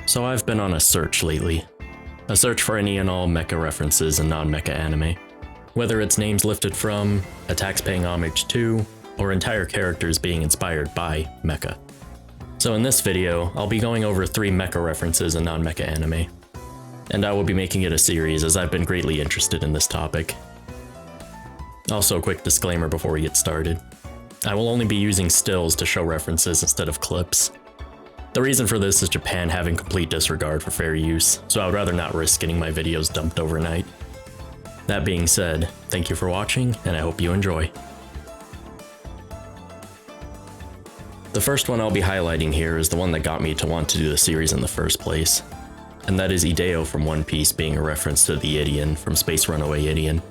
So I've been on a search lately. A search for any and all mecha references in non-mecha anime. Whether it's names lifted from, attacks paying homage to, or entire characters being inspired by mecha. So in this video, I'll be going over 3 mecha references in non-mecha anime. And I will be making it a series as I've been greatly interested in this topic. Also, a quick disclaimer before we get started. I will only be using stills to show references instead of clips. The reason for this is Japan having complete disregard for fair use, so I would rather not risk getting my videos dumped overnight. That being said, thank you for watching, and I hope you enjoy. The first one I'll be highlighting here is the one that got me to want to do the series in the first place, and that is Ideo from One Piece being a reference to the Ideon from Space Runaway Ideon.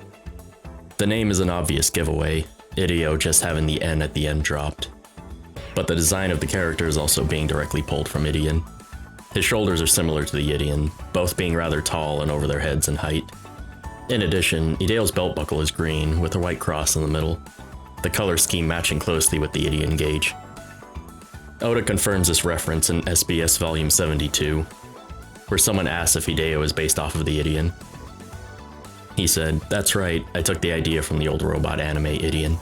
The name is an obvious giveaway, Ideo just having the N at the end dropped. But the design of the character is also being directly pulled from Ideon. His shoulders are similar to the Ideon, both being rather tall and over their heads in height. In addition, Ideo's belt buckle is green, with a white cross in the middle, the color scheme matching closely with the Ideon gauge. Oda confirms this reference in SBS Volume 72, where someone asks if Ideo is based off of the Ideon. He said, "That's right, I took the idea from the old robot anime Ideon,"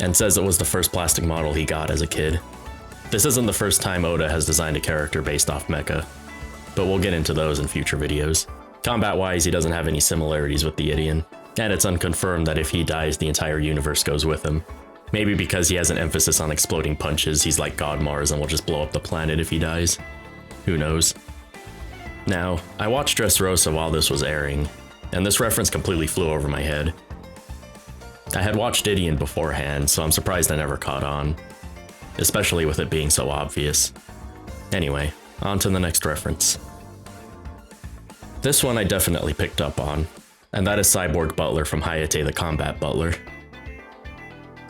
and says it was the first plastic model he got as a kid. This isn't the first time Oda has designed a character based off mecha, but we'll get into those in future videos. Combat-wise, he doesn't have any similarities with the Ideon, and it's unconfirmed that if he dies, the entire universe goes with him. Maybe because he has an emphasis on exploding punches, he's like God Mars and will just blow up the planet if he dies. Who knows? Now, I watched Dressrosa while this was airing, and this reference completely flew over my head. I had watched Ideon beforehand, so I'm surprised I never caught on, especially with it being so obvious. Anyway, on to the next reference. This one I definitely picked up on, and that is Cyborg Butler from Hayate the Combat Butler.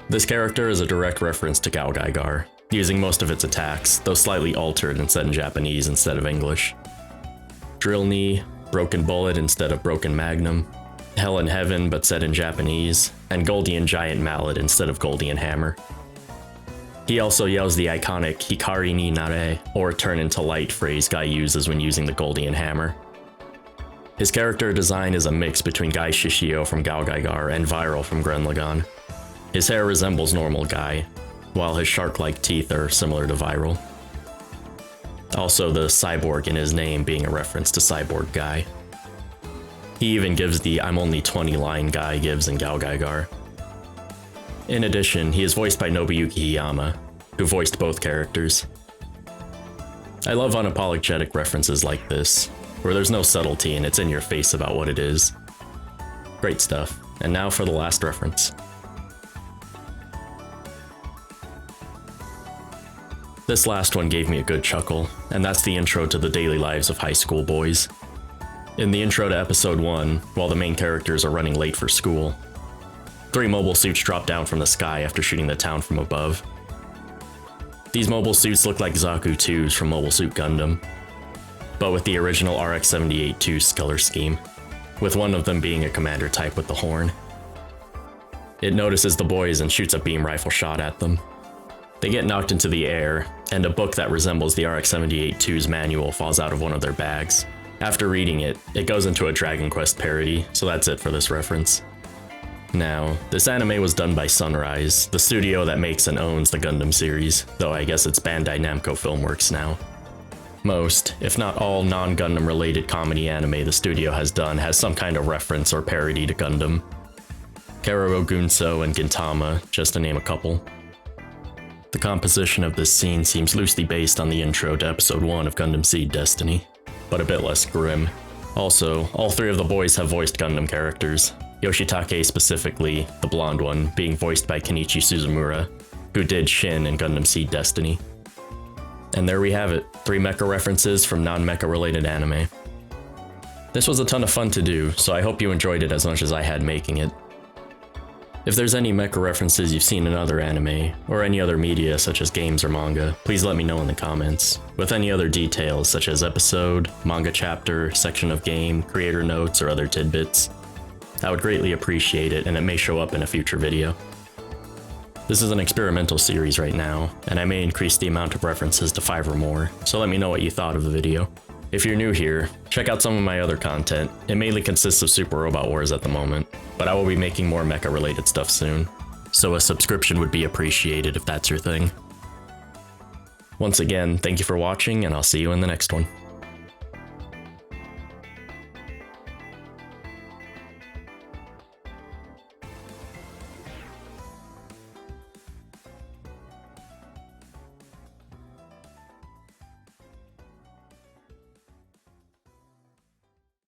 This character is a direct reference to GaoGaiGar, using most of its attacks, though slightly altered and said in Japanese instead of English. Drill knee, broken bullet instead of broken magnum, hell and heaven but said in Japanese, and Goldian giant mallet instead of Goldian hammer. He also yells the iconic Hikari ni nare, or turn into light phrase Guy uses when using the Goldian hammer. His character design is a mix between Guy Shishio from GaoGaiGar and Viral from Gurren Lagann. His hair resembles normal Guy, while his shark-like teeth are similar to Viral. Also, the cyborg in his name being a reference to Cyborg Guy. He even gives the "I'm only 20" line Guy gives in GaoGaiGar. In addition, he is voiced by Nobuyuki Hiyama, who voiced both characters. I love unapologetic references like this, where there's no subtlety and it's in your face about what it is. Great stuff. And now for the last reference. This last one gave me a good chuckle, and that's the intro to the daily lives of high school boys. In the intro to episode 1, while the main characters are running late for school, 3 mobile suits drop down from the sky after shooting the town from above. These mobile suits look like Zaku IIs from Mobile Suit Gundam, but with the original RX-78-2 color scheme, with one of them being a commander type with the horn. It notices the boys and shoots a beam rifle shot at them. They get knocked into the air, and a book that resembles the RX-78-2's manual falls out of one of their bags. After reading it, it goes into a Dragon Quest parody, so that's it for this reference. Now, this anime was done by Sunrise, the studio that makes and owns the Gundam series, though I guess it's Bandai Namco Filmworks now. Most, if not all, non-Gundam related comedy anime the studio has done has some kind of reference or parody to Gundam. Karago Gunso and Gintama, just to name a couple. The composition of this scene seems loosely based on the intro to episode 1 of Gundam Seed Destiny, but a bit less grim. Also, all 3 of the boys have voiced Gundam characters, Yoshitake specifically, the blonde one, being voiced by Kenichi Suzumura, who did Shin in Gundam Seed Destiny. And there we have it, 3 mecha references from non-mecha related anime. This was a ton of fun to do, so I hope you enjoyed it as much as I had making it. If there's any mecha references you've seen in other anime, or any other media such as games or manga, please let me know in the comments, with any other details such as episode, manga chapter, section of game, creator notes, or other tidbits. I would greatly appreciate it, and it may show up in a future video. This is an experimental series right now, and I may increase the amount of references to 5 or more, so let me know what you thought of the video. If you're new here, check out some of my other content. It mainly consists of Super Robot Wars at the moment, but I will be making more mecha related stuff soon, so a subscription would be appreciated if that's your thing. Once again, thank you for watching, and I'll see you in the next one.